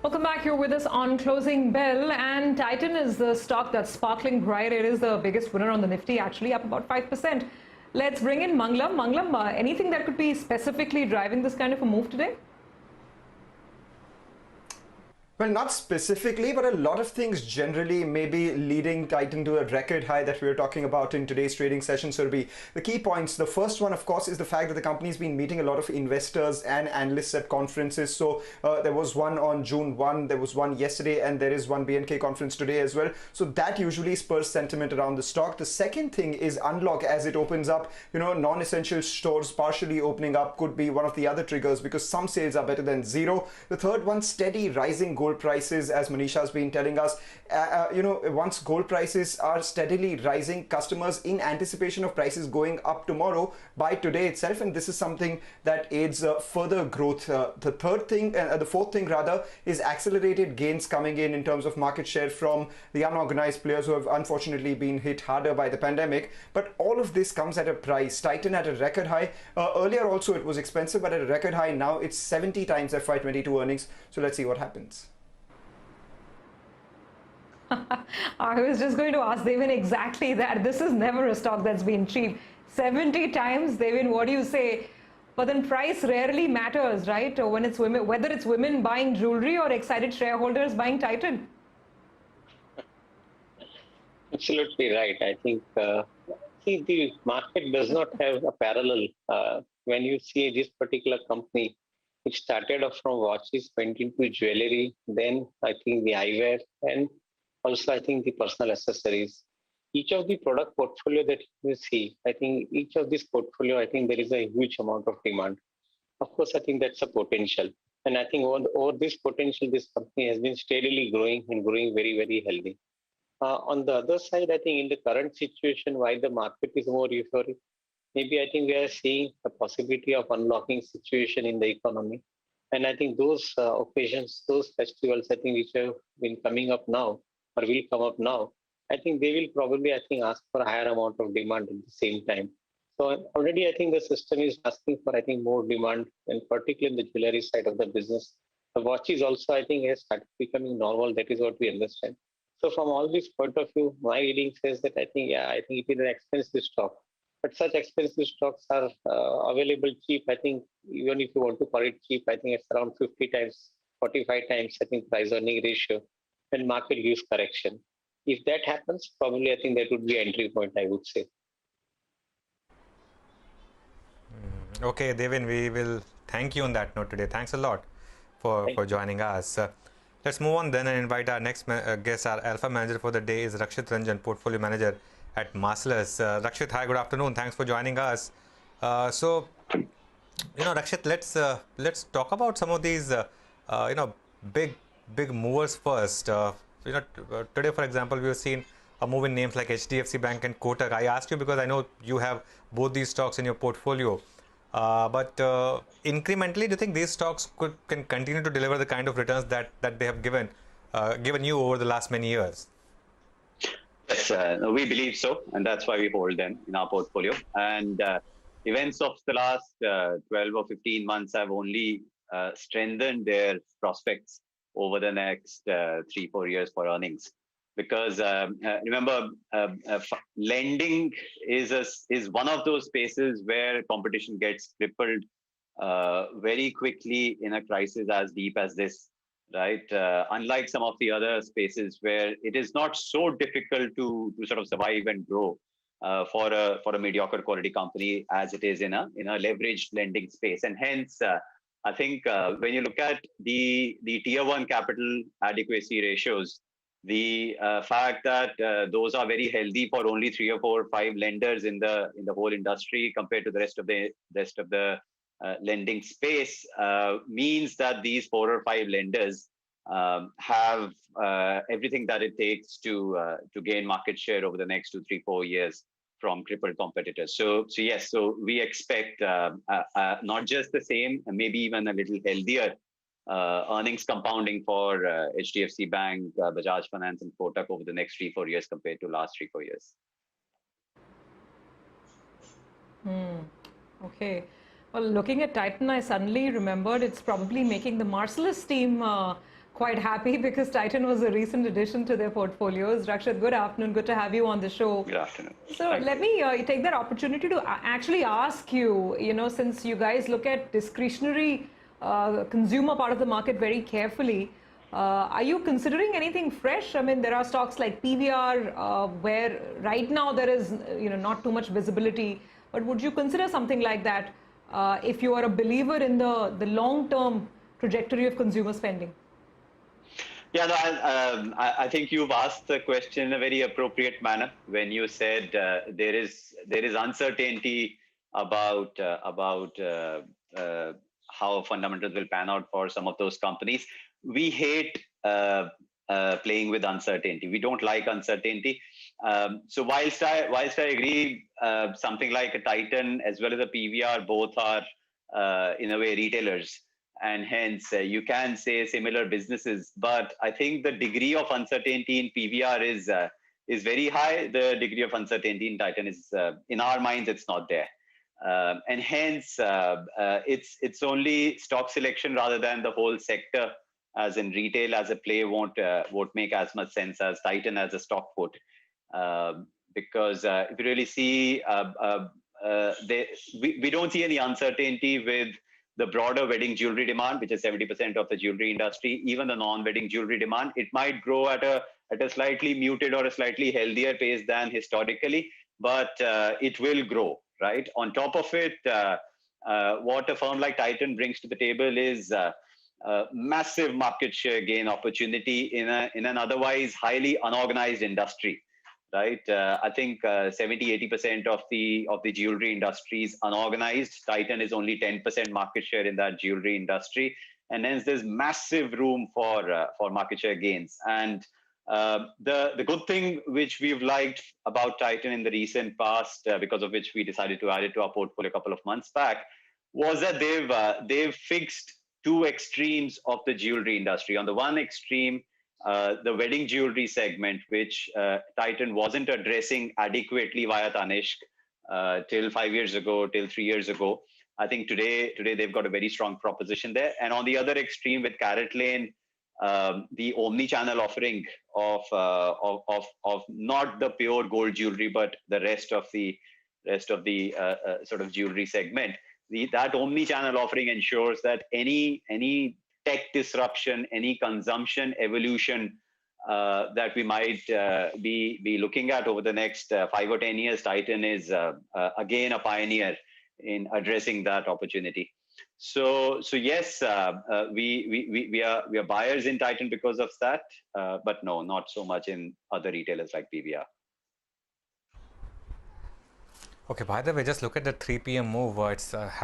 Welcome back. You're with us on Closing Bell, and Titan is the stock that's sparkling bright. It is the biggest winner on the Nifty, actually up about 5%. Let's bring in Mangalam. Mangalam, anything that could be specifically driving this kind of a move today? Well, not specifically, but a lot of things generally may be leading Titan to a record high that we're talking about in today's trading session, Surabhi. The key points, the first one, of course, is the fact that the company's been meeting a lot of investors and analysts at conferences. So there was one on June 1, there was one yesterday, and there is one BNK conference today as well. So that usually spurs sentiment around the stock. The second thing is unlock as it opens up. Non-essential stores partially opening up could be one of the other triggers because some sales are better than zero. The third one, steady rising gold prices, as Manisha has been telling us. Once gold prices are steadily rising, customers in anticipation of prices going up tomorrow buy today itself, and this is something that aids further growth. The fourth thing rather is accelerated gains coming in terms of market share from the unorganized players who have unfortunately been hit harder by the pandemic. But all of this comes at a price. Titan at a record high. Earlier also it was expensive, but at a record high now it's 70 times FY22 earnings. So let's see what happens. I was just going to ask Devin exactly that. This is never a stock that's been cheap. 70 times, Devin, what do you say? But then price rarely matters, right? When it's women, whether it's women buying jewelry or excited shareholders buying Titan. Absolutely right. I think see, the market does not have a parallel. When you see this particular company, it started off from watches, went into jewelry, then I think the eyewear, and also I think the personal accessories. Each of the product portfolio that you see, I think each of this portfolio, I think there is a huge amount of demand. Of course, I think that's a potential. And I think over this potential, this company has been steadily growing and growing very, very healthy. On the other side, I think in the current situation, why the market is more euphoric, maybe I think we are seeing a possibility of unlocking situation in the economy. And I think those occasions, those festivals, I think which have been coming up now or will come up now, I think they will probably, I think, ask for a higher amount of demand at the same time. So already I think the system is asking for, I think, more demand, and particularly in the jewelry side of the business. The watches also, I think, has started becoming normal. That is what we understand. So from all this point of view, my reading says that I think it is an expensive stock. But such expensive stocks are available cheap. I think even if you want to call it cheap, I think it's around 50 times, 45 times, I think, price earning ratio when market gives correction. If that happens, probably I think that would be entry point, I would say. Okay, Devin, we will thank you on that note today. Thanks a lot for joining us. Let's move on then and invite our next guest. Our alpha manager for the day is Rakshit Ranjan, portfolio manager at Marcellus. Rakshit, hi, good afternoon. Thanks for joining us. Rakshit, let's talk about some of these, big movers first. Today, for example, we have seen a move in names like HDFC Bank and Kotak. I asked you because I know you have both these stocks in your portfolio. But incrementally, do you think these stocks can continue to deliver the kind of returns that they have given you over the last many years? Yes, we believe so, and that's why we hold them in our portfolio. And events of the last 12 or 15 months have only strengthened their prospects over the next 3-4 years for earnings. Because remember, lending is one of those spaces where competition gets crippled very quickly in a crisis as deep as this, right? Unlike some of the other spaces where it is not so difficult to sort of survive and grow for a mediocre quality company as it is in a leveraged lending space. And hence, I think when you look at the tier 1 capital adequacy ratios, the fact that those are very healthy for only 3 or 4 or 5 lenders in the whole industry compared to the rest of the lending space means that these 4 or 5 lenders have everything that it takes to gain market share over the next 2, 3, 4 years from crippled competitors. So yes, so we expect not just the same, maybe even a little healthier earnings compounding for HDFC Bank, Bajaj Finance, and Kotak over the next 3-4 years compared to last 3-4 years. Okay. Well, looking at Titan, I suddenly remembered it's probably making the Marcellus team quite happy because Titan was a recent addition to their portfolios. Rakshit, good afternoon. Good to have you on the show. Good afternoon. So let me take that opportunity to actually ask you, since you guys look at discretionary consumer part of the market very carefully, are you considering anything fresh? I mean, there are stocks like PVR where right now there is, not too much visibility. But would you consider something like that if you are a believer in the long-term trajectory of consumer spending? Yeah, no, I think you've asked the question in a very appropriate manner when you said there is uncertainty about how fundamentals will pan out for some of those companies. We hate playing with uncertainty. We don't like uncertainty. So whilst I agree, something like a Titan as well as a PVR both are in a way retailers, and hence you can say similar businesses. But I think the degree of uncertainty in PVR is very high. The degree of uncertainty in Titan is, in our minds, it's not there. And hence, it's only stock selection rather than the whole sector, as in retail as a play won't make as much sense as Titan as a stock put. Because if you really see, we don't see any uncertainty with the broader wedding jewelry demand, which is 70% of the jewelry industry. Even the non-wedding jewelry demand, it might grow at a slightly muted or a slightly healthier pace than historically, but it will grow, right? On top of it, what a firm like Titan brings to the table is massive market share gain opportunity in an otherwise highly unorganized industry, right? I think 70-80% of the jewelry industry is unorganized. Titan is only 10% market share in that jewelry industry, and hence there's massive room for market share gains. And the good thing which we've liked about Titan in the recent past, because of which we decided to add it to our portfolio a couple of months back, was that they've fixed two extremes of the jewelry industry. On the one extreme, the wedding jewelry segment, which Titan wasn't addressing adequately via Tanishq till 5 years ago, till 3 years ago. I think today they've got a very strong proposition there. And on the other extreme with CaratLane, the omni-channel offering of not the pure gold jewelry, but the rest of the sort of jewelry segment. That omni-channel offering ensures that any tech disruption, any consumption evolution that we might be looking at over the next 5 or 10 years, Titan is again a pioneer in addressing that opportunity. So yes, we are buyers in Titan because of that, but no, not so much in other retailers like PVR. Okay, by the way, just look at the 3 p.m. move. It's happening.